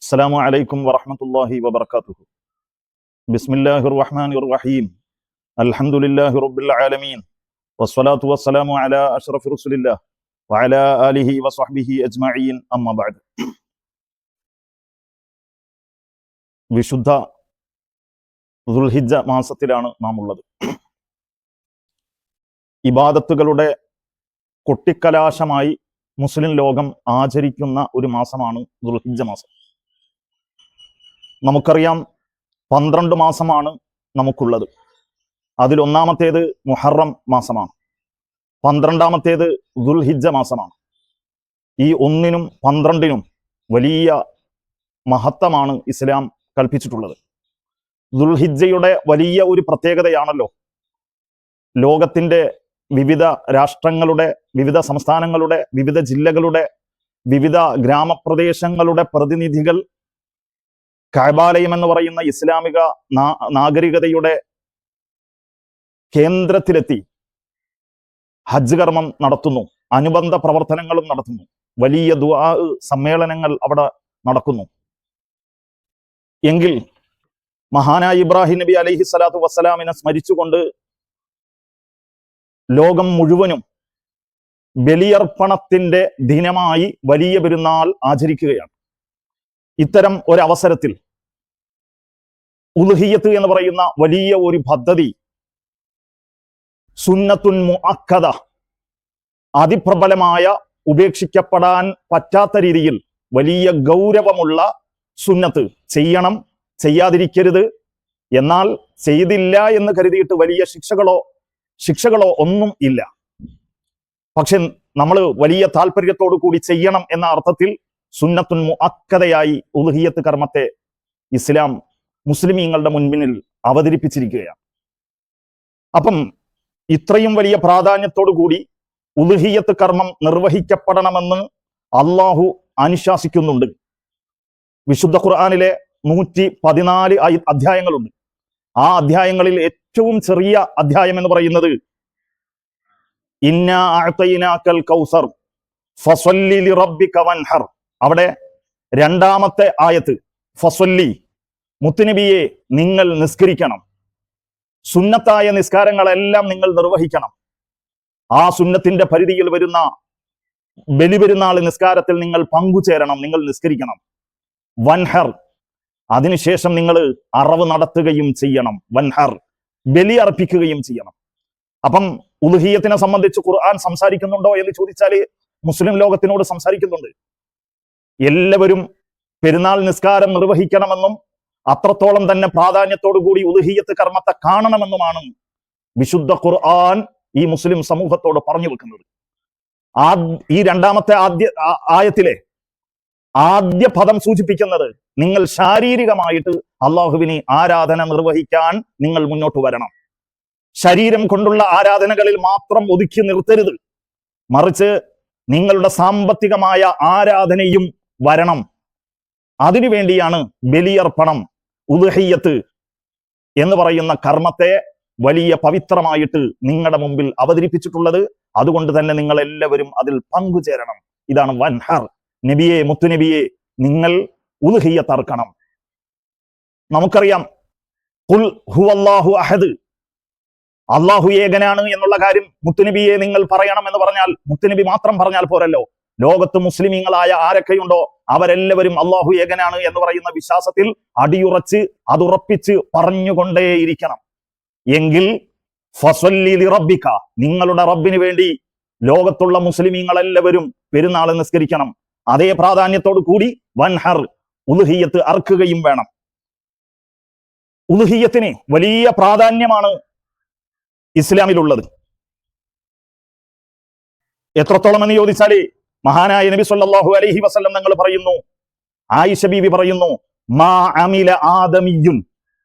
അസ്സലാമു അലൈക്കും വറഹ്മത്തുള്ളാഹി വബറകാതുഹു. ബിസ്മില്ലാഹിർ റഹ്മാനിർ റഹീം. അൽഹംദുലില്ലാഹി റബ്ബിൽ ആലമീൻ. വസ്സലാത്തു വസ്സലാമു അലാ അഷ്റഫി റസൂലില്ലാഹ് വഅലാ ആലിഹി വസ്വഹ്ബിഹി അജ്മഈൻ. അമ്മാ ബഅദ്. വിശുദ്ധ ദുൽഹിജ്ജ മാസത്തിലാണ് നാം ഉള്ളത്. ഇബാദത്തുകളുടെ കൊട്ടിക്കലാശമായി മുസ്ലിം ലോകം ആചരിക്കുന്ന ഒരു മാസമാണ് ദുൽഹിജ്ജ മാസം. നമുക്കറിയാം, 12 മാസമാണ് നമുക്കുള്ളത്. അതിലൊന്നാമത്തേത് മുഹറം മാസമാണ്, 12ാമത്തേത് ദുൽഹിജ്ജ മാസമാണ്. ഈ 1-നും 12-നും വലിയ മഹത്വമാണ് ഇസ്ലാം കൽപ്പിച്ചിട്ടുള്ളത്. ദുൽഹിജ്ജയുടെ വലിയ ഒരു പ്രത്യേകതയാണല്ലോ ലോകത്തിന്റെ വിവിധ രാഷ്ട്രങ്ങളുടെ, വിവിധ സംസ്ഥാനങ്ങളുടെ, വിവിധ ജില്ലകളുടെ, വിവിധ ഗ്രാമപ്രദേശങ്ങളുടെ പ്രതിനിധികൾ കഅബാലയം എന്ന് പറയുന്ന ഇസ്ലാമിക നാഗരികതയുടെ കേന്ദ്രത്തിലെത്തി ഹജ്ജ് കർമ്മം നടത്തുന്നു, അനുബന്ധ പ്രവർത്തനങ്ങളും നടത്തുന്നു, വലിയ ദുആ സമ്മേളനങ്ങൾ അവിടെ നടക്കുന്നു. എങ്കിൽ മഹാനായ ഇബ്രാഹിം നബി അലൈഹി സ്വലാത്തു വസ്സലാമിനെ സ്മരിച്ചുകൊണ്ട് ലോകം മുഴുവനും ബലിയർപ്പണത്തിന്റെ ദിനമായി വലിയ പെരുന്നാൾ ആചരിക്കുകയാണ്. ഇത്തരം ഒരവസരത്തിൽ ഉൽഹിയ്യത്ത് എന്ന് പറയുന്ന വലിയ ഒരു പദ്ധതി, സുന്നത്തുൻ മുഅക്കദ, അതിപ്രബലമായ, ഉപേക്ഷിക്കപ്പെടാൻ പറ്റാത്ത രീതിയിൽ വലിയ ഗൗരവമുള്ള സുന്നത്ത്, ചെയ്യണം, ചെയ്യാതിരിക്കരുത്, എന്നാൽ ചെയ്തില്ല എന്ന് കരുതിയിട്ട് വലിയ ശിക്ഷകളോ ഒന്നും ഇല്ല. പക്ഷെ നമ്മൾ വലിയ താല്പര്യത്തോടു കൂടി ചെയ്യണം എന്ന അർത്ഥത്തിൽ സുന്നത്തുൻ മുഅക്കദയായി ഉൽഹിയ്യത്ത് കർമ്മത്തെ ഇസ്ലാം മുസ്ലിമീങ്ങളുടെ മുൻപിൽ അവതരിപ്പിച്ചിരിക്കുകയാണ്. അപ്പം ഇത്രയും വലിയ പ്രാധാന്യത്തോടു കൂടി ഉൽഹിയ്യത്ത് കർമ്മം നിർവഹിക്കപ്പെടണമെന്ന് അള്ളാഹു അനുശാസിക്കുന്നുണ്ട്. വിശുദ്ധ ഖുർആനിലെ 114 അധ്യായങ്ങളുണ്ട്. ആ അധ്യായങ്ങളിൽ ഏറ്റവും ചെറിയ അധ്യായം എന്ന് പറയുന്നത് ഇന്നാ അഅ്തൈനാകൽ കൗസർ ഫസല്ലി ലിറബ്ബിക വൻഹർ. അവിടെ 2ാമത്തെ ആയത്ത്, ഫസല്ലി, മുത്തുനബിയെ നിങ്ങൾ നിസ്കരിക്കണം, സുന്നത്തായ നിസ്കാരങ്ങളെല്ലാം നിങ്ങൾ നിർവഹിക്കണം. ആ സുന്നത്തിന്റെ പരിധിയിൽ വരുന്ന ബലിപെരുന്നാൾ നിസ്കാരത്തിൽ നിങ്ങൾ പങ്കുചേരണം, നിങ്ങൾ നിസ്കരിക്കണം. വൻഹർ, അതിനുശേഷം നിങ്ങൾ അറവ് നടത്തുകയും ചെയ്യണം. വൻഹർ, ബലി അർപ്പിക്കുകയും ചെയ്യണം. അപ്പം ഉൽഹിയ്യത്തിനെ സംബന്ധിച്ച് ഖുർആൻ സംസാരിക്കുന്നുണ്ടോ എന്ന് ചോദിച്ചാൽ മുസ്ലിം ലോകത്തിനോട് സംസാരിക്കുന്നുണ്ട്. എല്ലാവരും പെരുന്നാൾ നിസ്കാരം നിർവഹിക്കണമെന്നും അത്രത്തോളം തന്നെ പ്രാധാന്യത്തോടു കൂടി ഉൽഹിയ്യത്ത് കർമ്മത്തെ കാണണമെന്നുമാണ് വിശുദ്ധ ഖുർആൻ ഈ മുസ്ലിം സമൂഹത്തോട് പറഞ്ഞു വെക്കുന്നത്. ഈ 2ാമത്തെ ആയത്തിലെ ആദ്യ പദം സൂചിപ്പിക്കുന്നത് നിങ്ങൾ ശാരീരികമായിട്ട് അള്ളാഹുവിന് ആരാധന നിർവഹിക്കാൻ നിങ്ങൾ മുന്നോട്ട് വരണം. ശരീരം കൊണ്ടുള്ള ആരാധനകളിൽ മാത്രം ഒതുക്കി നിർത്തരുത്, മറിച്ച് നിങ്ങളുടെ സാമ്പത്തികമായ ആരാധനയും വരണം. അതിനുവേണ്ടിയാണ് ബലിയർപ്പണം, ഉൽഹിയ്യത്ത് എന്ന് പറയുന്ന കർമ്മത്തെ വലിയ പവിത്രമായിട്ട് നിങ്ങളുടെ മുമ്പിൽ അവതരിപ്പിച്ചിട്ടുള്ളത്. അതുകൊണ്ട് തന്നെ നിങ്ങൾ എല്ലാവരും അതിൽ പങ്കുചേരണം. ഇതാണ് വൻഹർ. നബിയെ, മുത്തുനബിയെ, നിങ്ങൾ ഉൽഹിയ്യത്ത് അർക്കണം. നമുക്കറിയാം, ഖുൽ ഹുവല്ലാഹു അഹദ്, അള്ളാഹു ഏകനാണ് എന്നുള്ള കാര്യം മുത്തുനബിയെ നിങ്ങൾ പറയണം എന്ന് പറഞ്ഞാൽ മുത്തുനബി മാത്രം പറഞ്ഞാൽ പോരല്ലോ. ലോകത്ത് മുസ്ലിമീങ്ങളായ ആരൊക്കെയുണ്ടോ അവരെല്ലാവരും അള്ളാഹു ഏകനാണ് എന്ന് പറയുന്ന വിശ്വാസത്തിൽ അടിയുറച്ച് അതുറപ്പിച്ച് പറഞ്ഞുകൊണ്ടേയിരിക്കണം. എങ്കിൽ ഫസല്ലി ലിറബ്ബിക, നിങ്ങളുടെ റബ്ബിന് വേണ്ടി ലോകത്തുള്ള മുസ്ലിമീങ്ങളെല്ലാവരും പെരുന്നാൾ നിസ്കരിക്കണം. അതേ പ്രാധാന്യത്തോടു കൂടി വൻഹർ, ഉൽഹിയ്യത്ത് അർക്കുകയും വേണം. ഉൽഹിയ്യത്തിന് വലിയ പ്രാധാന്യമാണ് ഇസ്ലാമിലുള്ളത്. എത്രത്തോളം എന്ന് ചോദിച്ചാല് മഹാനായ നബി സല്ലല്ലാഹു അലൈഹി വസല്ലം തങ്ങൾ പറയുന്നു, ആയിഷ ബീവി പറയുന്നു, മാ അമില ആദമിയുൻ,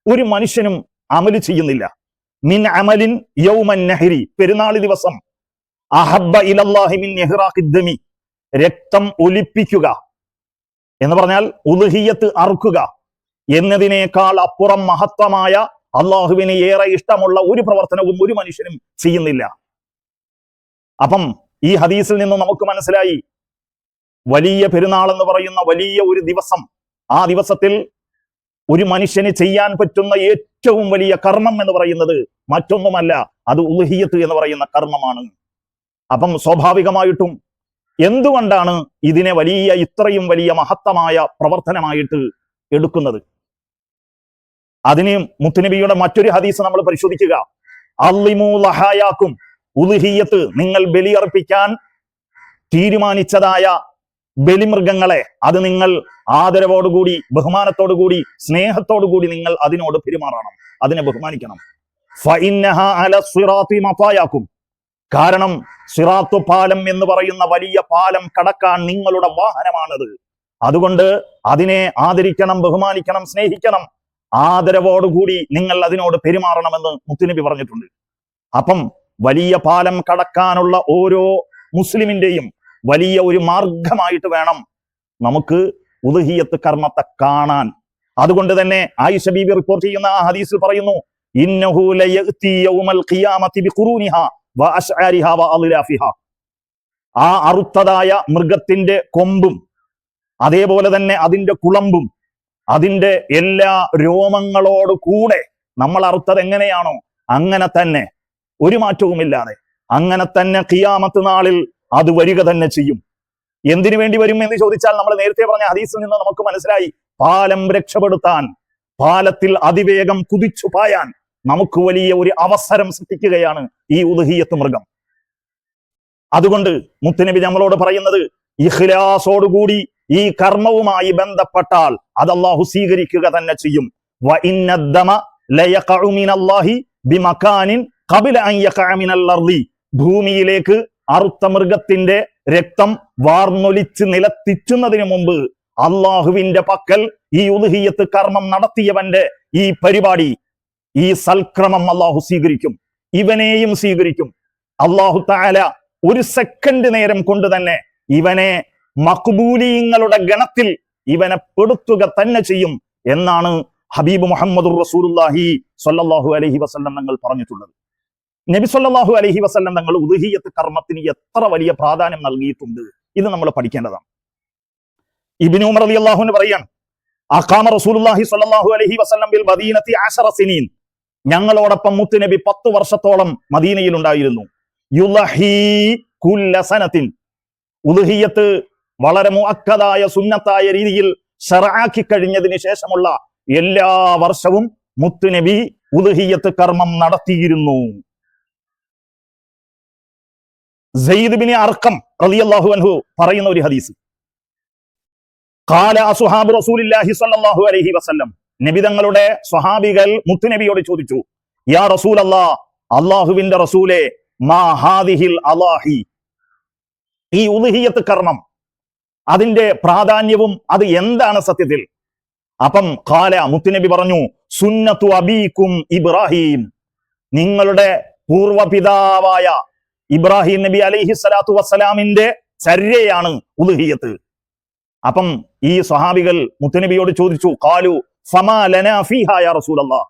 ഒരു മനുഷ്യനും അമല് ചെയ്യുന്നില്ല, മിൻ അമലിൻ യൗമൻ നഹരി, പെരുന്നാൾ ദിവസം, അഹബ്ബ ഇലല്ലാഹി മിൻ ഇഹ്റാഖിദ് ദമി, രക്തം ഒലിപ്പിക്കുക എന്ന് പറഞ്ഞാൽ ഉൽഹിയ്യത്ത് അറുക്കുക എന്നതിനേക്കാൾ അപ്പുറം മഹത്വമായ, അള്ളാഹുവിന് ഏറെ ഇഷ്ടമുള്ള ഒരു പ്രവർത്തനവും ഒരു മനുഷ്യനും ചെയ്യുന്നില്ല. അപ്പം ഈ ഹദീസിൽ നിന്ന് നമുക്ക് മനസ്സിലായി, വലിയ പെരുന്നാൾ എന്ന് പറയുന്ന വലിയ ഒരു ദിവസം ആ ദിവസത്തിൽ ഒരു മനുഷ്യന് ചെയ്യാൻ പറ്റുന്ന ഏറ്റവും വലിയ കർമ്മം എന്ന് പറയുന്നത് മറ്റൊന്നുമല്ല, അത് ഉളുഹിയ്യത്ത് എന്ന് പറയുന്ന കർമ്മമാണ്. അപ്പം സ്വാഭാവികമായിട്ടും എന്തുകൊണ്ടാണ് ഇതിനെ ഇത്രയും വലിയ മഹത്തമായ പ്രവർത്തനമായിട്ട് എടുക്കുന്നത്? അതിന് മുത്തുനബിയുടെ മറ്റൊരു ഹദീസ് നമ്മൾ പരിശോധിക്കുക. അള്ളിമൂ ലഹായാക്കും, ഉളുഹിയ്യത്ത് നിങ്ങൾ ബലിയർപ്പിക്കാൻ തീരുമാനിച്ചതായ ബലിമൃഗങ്ങളെ അത് നിങ്ങൾ ആദരവോടുകൂടി, ബഹുമാനത്തോടുകൂടി, സ്നേഹത്തോടുകൂടി നിങ്ങൾ അതിനോട് പെരുമാറണം, അതിനെ ബഹുമാനിക്കണം. ഫഇന്നഹ അല സിറാത്തി മതായാക്കും, കാരണം സിറാത്തു പാലം എന്ന് പറയുന്ന വലിയ പാലം കടക്കാൻ നിങ്ങളുടെ വാഹനമാണത്. അതുകൊണ്ട് അതിനെ ആദരിക്കണം, ബഹുമാനിക്കണം, സ്നേഹിക്കണം, ആദരവോടുകൂടി നിങ്ങൾ അതിനോട് പെരുമാറണമെന്ന് മുത്തുനബി പറഞ്ഞിട്ടുണ്ട്. അപ്പം വലിയ പാലം കടക്കാനുള്ള ഓരോ മുസ്ലിമിന്റെയും വലിയ ഒരു മാർഗമായിട്ട് വേണം നമുക്ക് ഉളുഹിയ്യത്ത് കർമ്മത്തെ കാണാൻ. അതുകൊണ്ട് തന്നെ ആയിഷ ബീബി റിപ്പോർട്ട് ചെയ്യുന്ന ആ ഹദീസിൽ പറയുന്നു, ഇന്നഹു ലയഅതി യൗമൽ ഖിയാമത്തി ബിഖുറൂനിഹാ വഅശ്ആരിഹാ വഅളിലാഫിഹാ, ആ അറുത്തതായ മൃഗത്തിന്റെ കൊമ്പും അതേപോലെ തന്നെ അതിന്റെ കുളമ്പും അതിന്റെ എല്ലാ രോമങ്ങളോട് കൂടെ നമ്മൾ അറുത്തത് എങ്ങനെയാണോ അങ്ങനെ തന്നെ, ഒരു മാറ്റവുമില്ലാതെ അങ്ങനെ തന്നെ ഖിയാമത്ത് നാളിൽ അത് വരിക തന്നെ ചെയ്യും. എന്തിനു വേണ്ടി വരും എന്ന് ചോദിച്ചാൽ നമ്മൾ നേരത്തെ പറഞ്ഞ ഹദീസിൽ നിന്ന് നമുക്ക് മനസ്സിലായി, പാലം രക്ഷപ്പെടുത്താൻ, പാലത്തിൽ അതിവേഗം കുതിച്ചു പായാൻ നമുക്ക് വലിയ ഒരു അവസരം സൃഷ്ടിക്കുകയാണ് ഈ ഉളുഹിയ്യത്ത് മൃഗം. അതുകൊണ്ട് മുത്തുനബി നമ്മളോട് പറയുന്നത്, ഇഖ്ലാസോടുകൂടി ഈ കർമ്മവുമായി ബന്ധപ്പെട്ടാൽ അത് അല്ലാഹു സ്വീകരിക്കുക തന്നെ ചെയ്യും. വ ഇന്നദ്ദമ ലയഖഉ മിനല്ലാഹി ബിമകാനിൻ ഖബല അൻ യഖഅ മിനൽ അർളി, ഭൂമിയിലേക്ക് അറുത്ത മൃഗത്തിന്റെ രക്തം വാർന്നൊലിച്ച് നിലത്തിച്ചുന്നതിന് മുമ്പ് അള്ളാഹുവിന്റെ പക്കൽ ഈ ഉളുഹിയ്യത്ത് കർമ്മം നടത്തിയവന്റെ ഈ പരിപാടി, ഈ സൽക്രമം അള്ളാഹു സ്വീകരിക്കും, ഇവനെയും സ്വീകരിക്കും. അള്ളാഹു തആല ഒരു സെക്കൻഡ് നേരം കൊണ്ട് തന്നെ ഇവനെ മഖ്ബൂലീങ്ങളുടെ ഗണത്തിൽ ഇവനെ പെടുത്തുക തന്നെ ചെയ്യും എന്നാണ് ഹബീബ് മുഹമ്മദുർ റസൂലുള്ളാഹി സ്വല്ലല്ലാഹു അലൈഹി വസല്ലം തങ്ങൾ പറഞ്ഞിട്ടുള്ളത്. നബി സല്ലല്ലാഹു അലൈഹി വസല്ലം തങ്ങൾ ഉളുഹിയ്യത്ത് കർമ്മത്തിന് എത്ര വലിയ പ്രാധാന്യം നൽകിയിട്ടുണ്ട് ഇത് നമ്മൾ പഠിക്കേണ്ടതാണ്. ഇബ്നു ഉമർ റളിയല്ലാഹു അൻഹു പറയാണ്, അഖാമ റസൂലുള്ളാഹി സ്വല്ലല്ലാഹു അലൈഹി വസല്ലം ബിൽ മദീനത്തി 10 സിനീൻ, ഞങ്ങളോടൊപ്പം മുത്തുനബി 10 വർഷത്തോളം മദീനയിൽ ഉണ്ടായിരുന്നു. യുളഹി കുല്ല സനത്തിൻ, ഉളുഹിയ്യത്ത് വളരെ മുഅക്കദായ സുന്നത്തായ രീതിയിൽ ശർആക്കി കഴിഞ്ഞതിന് ശേഷമുള്ള എല്ലാ വർഷവും മുത്തുനബി ഉളുഹിയ്യത്ത് കർമ്മം നടത്തിയിരുന്നു. സയ്യിദ് ബിൻ അർഖം റളിയല്ലാഹു അൻഹു പറയുന്ന ഒരു ഹദീസ്, ഖാല അസ്ഹാബു റസൂലില്ലാഹി സ്വല്ലല്ലാഹു അലൈഹി വസല്ലം, നബി തങ്ങളുടെ സ്വഹാബികൾ മുത്തുനബിയോട് ചോദിച്ചു, യാ റസൂലല്ലാഹ്, അല്ലാഹുവിന്റെ റസൂലേ, മാ ഹാദിഹിൽ അലാഹി, ഈ ഉളുഹിയ്യത്ത് കർമ്മം അതിന്റെ പ്രാധാന്യവും അത് എന്താണ് സത്യത്തിൽ? അപ്പം ഖാല, മുത്തുനബി പറഞ്ഞു, സുന്നത്തു അബീക്കും ഇബ്രാഹിം, നിങ്ങളുടെ പൂർവപിതാവായ ഇബ്രാഹിം നബി അലൈഹി സ്വലാത്തു വസ്സലാമിന്റെ ചര്യയാണ് ഉളുഹിയ്യത്ത്. അപ്പം ഈ സ്വഹാബികൾ മുത്തുനബിയോട് ചോദിച്ചു, ഖാലു ഫമാ ലനാ ഫീഹാ യാ റസൂലല്ലാഹ്,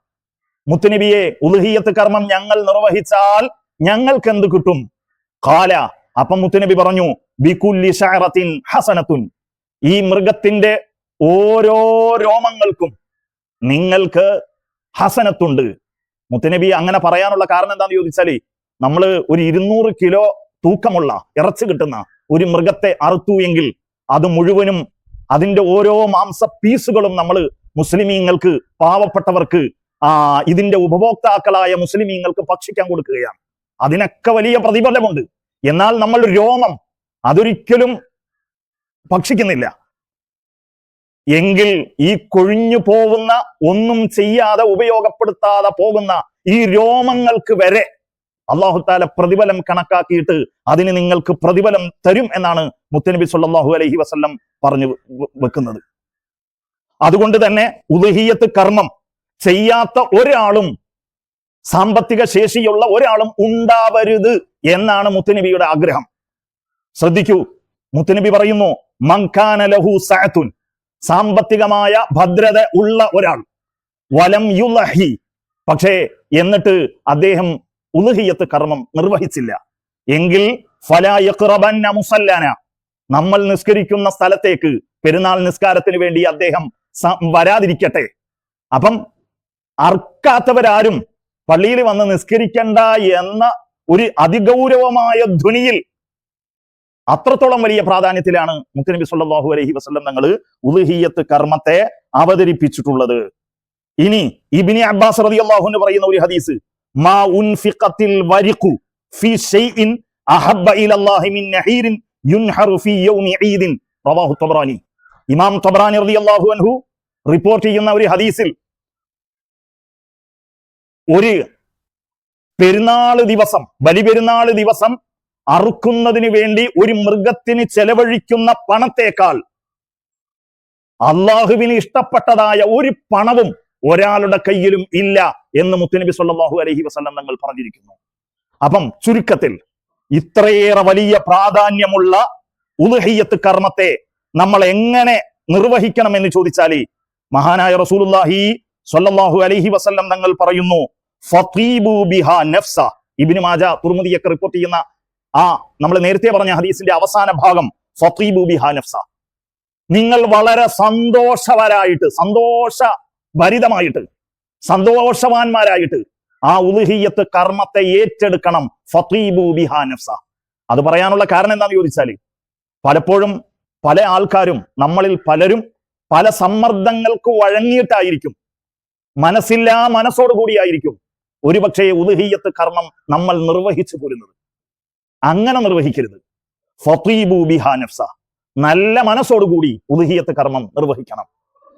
മുത്തുനബിയെ, ഉളുഹിയ്യത്ത് കർമ്മം ഞങ്ങൾ നിർവഹിച്ചാൽ ഞങ്ങൾക്ക് എന്ത് കിട്ടും? ഖാല, അപ്പം മുത്തുനബി പറഞ്ഞു, ബികുല്ലി ശഅറത്തിൻ ഹസനത്തുൻ, ഈ മൃഗത്തിന്റെ ഓരോ രോമങ്ങൾക്കും നിങ്ങൾക്ക് ഹസനത്തുണ്ട്. മുത്തുനബി അങ്ങനെ പറയാനുള്ള കാരണം എന്താന്ന് ചോദിച്ചാല്, നമ്മൾ ഒരു 200 കിലോ തൂക്കമുള്ള ഇറച്ചി കിട്ടുന്ന ഒരു മൃഗത്തെ അറുത്തു എങ്കിൽ അത് മുഴുവനും അതിന്റെ ഓരോ മാംസ പീസുകളും നമ്മൾ മുസ്ലിമീങ്ങൾക്ക്, പാവപ്പെട്ടവർക്ക്, ഇതിന്റെ ഉപഭോക്താക്കളായ മുസ്ലിമീങ്ങൾക്ക് ഭക്ഷിക്കാൻ കൊടുക്കുകയാണ്. അതിനൊക്കെ വലിയ പ്രതിഫലമുണ്ട്. എന്നാൽ നമ്മൾ രോമം അതൊരിക്കലും ഭക്ഷിക്കുന്നില്ല എങ്കിൽ ഈ കൊഴിഞ്ഞു പോകുന്ന, ഒന്നും ചെയ്യാതെ ഉപയോഗപ്പെടുത്താതെ പോകുന്ന ഈ രോമങ്ങൾക്ക് വരെ അല്ലാഹു തആല പ്രതിഫലം കണക്കാക്കിയിട്ട് അതിന് നിങ്ങൾക്ക് പ്രതിഫലം തരും എന്നാണ് മുത്തുനബി സല്ലല്ലാഹു അലൈഹി വസല്ലം പറഞ്ഞു വെക്കുന്നത്. അതുകൊണ്ട് തന്നെ ഉളുഹിയ്യത്ത് കർമ്മം ചെയ്യാത്ത ഒരാളും, സാമ്പത്തിക ശേഷിയുള്ള ഒരാളും ഉണ്ടാവരുത് എന്നാണ് മുത്തുനബിയുടെ ആഗ്രഹം. ശ്രദ്ധിക്കൂ, മുത്തുനബി പറയുന്നു, മൻ കാന ലഹു സഅതുൻ, സാമ്പത്തികമായ ഭദ്രത ഉള്ള ഒരാൾ, വലം യുളഹി, പക്ഷേ എന്നിട്ട് അദ്ദേഹം ഉളുഹിയ്യത്ത് കർമ്മം നിർവഹിച്ചില്ല എങ്കിൽ ഫലാ യഖ്റബന്ന മുസല്ലന, നമ്മൾ നിസ്കരിക്കുന്ന സ്ഥലത്തേക്ക് പെരുന്നാൾ നിസ്കാരത്തിന് വേണ്ടി അദ്ദേഹം വരാതിരിക്കട്ടെ. അപ്പം അർക്കാത്തവരാരും പള്ളിയിൽ വന്ന് നിസ്കരിക്കണ്ട എന്ന ഒരു അതിഗൗരവമായ ധ്വനിയിൽ അത്രത്തോളം വലിയ പ്രാധാന്യത്തിലാണ് മുത്തുനബി സല്ലല്ലാഹു അലൈഹി വസല്ലം തങ്ങൾ ഉദ്ഹിയ്യത്ത് കർമ്മത്തെ അവതരിപ്പിച്ചിട്ടുള്ളത്. ഇനി ഇബ്നു അബ്ബാസ് റളിയല്ലാഹു അൻഹു പറയുന്ന ഒരു ഹദീസ്, മാ ഉൻഫിഖത്തിൽ വരിഖു ഫീ ഷൈഇൻ അഹബ്ബ ഇലല്ലാഹി മിൻ നഹീരിൻ യുൻഹറു ഫീ യൗമി ഈദിൻ റവാഹു തബ്റാനി. ഇമാം തബ്റാനി റളിയല്ലാഹു അൻഹു റിപ്പോർട്ട് ചെയ്യുന്ന ഒരു ഹദീസിൽ ഒരു പെരുന്നാള് ദിവസം, ബലിപെരുന്നാള് ദിവസം അറുക്കുന്നതിന് വേണ്ടി ഒരു മൃഗത്തിന് ചെലവഴിക്കുന്ന പണത്തേക്കാൾ അള്ളാഹുവിന് ഇഷ്ടപ്പെട്ടതായ ഒരു പണവും ഒരാളുടെ കയ്യിലും ഇല്ല എന്ന് മുത്തുനബി സല്ലല്ലാഹു അലൈഹി വസല്ലം തങ്ങൾ പറഞ്ഞിരിക്കുന്നു. അപ്പം ചുരുക്കത്തിൽ ഇത്രയേറെ വലിയ പ്രാധാന്യമുള്ള ഉദ്ഹിയ്യത്ത് കർമ്മത്തെ നമ്മൾ എങ്ങനെ നിർവഹിക്കണം എന്ന് ചോദിച്ചാൽ മഹാനായ റസൂലുള്ളാഹി സ്വല്ലല്ലാഹു അലൈഹി വസല്ലം തങ്ങൾ പറയുന്നു, ഫതീബു ബിഹാ നഫ്സ. ഇബ്നു മാജ, തുർമുദിയൊക്കെ റിപ്പോർട്ട് ചെയ്യുന്ന ആ നമ്മൾ നേരത്തെ പറഞ്ഞ ഹദീസിന്റെ അവസാന ഭാഗം, ഫതീബു ബിഹാ നഫ്സ. നിങ്ങൾ വളരെ സന്തോഷവരായിട്ട്, സന്തോഷഭരിതമായിട്ട്, സന്തോഷവാന്മാരായിട്ട് ആ ഉദ്ഹിയ്യത്ത് കർമ്മത്തെ ഏറ്റെടുക്കണം. ഫതീബു ബിഹാ നഫ്സ. അത് പറയാനുള്ള കാരണം എന്താണെന്ന് ചോദിച്ചാൽ, പലപ്പോഴും പല ആൾക്കാരും, നമ്മളിൽ പലരും പല സമ്മർദ്ദങ്ങൾക്ക് വഴങ്ങിയിട്ടായിരിക്കും, മനസ്സില്ലാ മനസ്സോടുകൂടിയായിരിക്കും ഒരുപക്ഷെ ഉദ്ഹിയ്യത്ത് കർമ്മം നമ്മൾ നിർവഹിച്ചു പോരുന്നത്. അങ്ങനെ നിർവഹിക്കരുത്. ഫതീബു ബിഹാ നഫ്സ. നല്ല മനസ്സോടുകൂടി ഉദ്ഹിയ്യത്ത് കർമ്മം നിർവഹിക്കണം.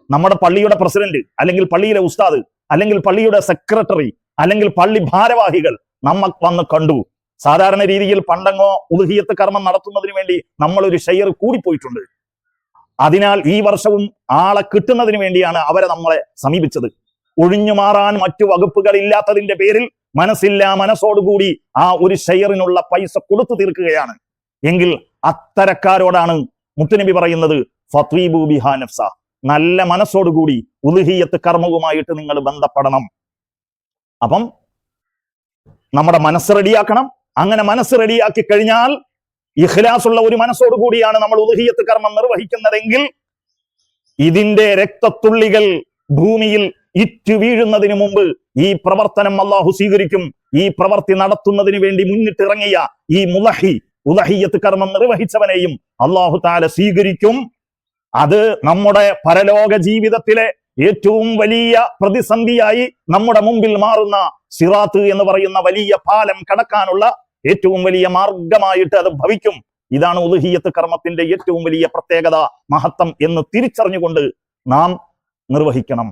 നമ്മുടെ പള്ളിയുടെ പ്രസിഡന്റ്, അല്ലെങ്കിൽ പള്ളിയിലെ ഉസ്താദ്, അല്ലെങ്കിൽ പള്ളിയുടെ സെക്രട്ടറി, അല്ലെങ്കിൽ പള്ളി ഭാരവാഹികൾ നമ്മ വന്ന് കണ്ടു. സാധാരണ രീതിയിൽ പണ്ടങ്ങോ ഉദ്ഹിയ്യത്ത് കർമ്മം നടത്തുന്നതിന് വേണ്ടി നമ്മളൊരു ഷെയർ കൂടിപ്പോയിട്ടുണ്ട്. അതിനാൽ ഈ വർഷവും ആളെ കിട്ടുന്നതിന് വേണ്ടിയാണ് അവരെ നമ്മളെ സമീപിച്ചത്. ഒഴിഞ്ഞു മാറാൻ മറ്റു വകുപ്പുകൾ ഇല്ലാത്തതിന്റെ പേരിൽ മനസ്സില്ലാ മനസ്സോടുകൂടി ആ ഒരു ഷെയറിനുള്ള പൈസ കൊടുത്തു തീർക്കുകയാണ് എങ്കിൽ അത്തരക്കാരോടാണ് മുത്തുനബി പറയുന്നത്, ഫതീബു ബിഹാ നഫ്സ. നല്ല മനസ്സോടുകൂടി ഉദ്ഹിയ്യത്ത് കർമ്മവുമായിട്ട് നിങ്ങൾ ബന്ധപ്പെടണം. അപ്പം നമ്മുടെ മനസ്സ് റെഡിയാക്കണം. അങ്ങനെ മനസ്സ് റെഡിയാക്കി കഴിഞ്ഞാൽ ഇഖ്ലാസുള്ള ഒരു മനസ്സോടുകൂടിയാണ് നമ്മൾ ഉദ്ഹിയ്യത്ത് കർമ്മം നിർവഹിക്കുന്നതെങ്കിൽ ഇതിന്റെ രക്തത്തുള്ളികൾ ഭൂമിയിൽ ഇറ്റു വീഴുന്നതിന് മുമ്പ് ഈ പ്രവർത്തനം അള്ളാഹു സ്വീകരിക്കും. ഈ പ്രവർത്തി നടത്തുന്നതിന് വേണ്ടി മുന്നിട്ടിറങ്ങിയ ഈ ഉദ്ഹിയ്യത്ത് കർമ്മം നിർവഹിച്ചവനെയും അള്ളാഹു തആല സ്വീകരിക്കും. അത് നമ്മുടെ പരലോക ജീവിതത്തിലെ ഏറ്റവും വലിയ പ്രതിസന്ധിയായി നമ്മുടെ മുമ്പിൽ മാറുന്ന സിറാത്ത് എന്ന് പറയുന്ന വലിയ പാലം കടക്കാനുള്ള ഏറ്റവും വലിയ മാർഗമായിട്ട് അത് ഭവിക്കും. ഇതാണ് ഉദ്ഹിയ്യത്ത് കർമ്മത്തിന്റെ ഏറ്റവും വലിയ പ്രത്യേകത, മഹത്വം എന്ന് തിരിച്ചറിഞ്ഞുകൊണ്ട് നാം നിർവഹിക്കണം.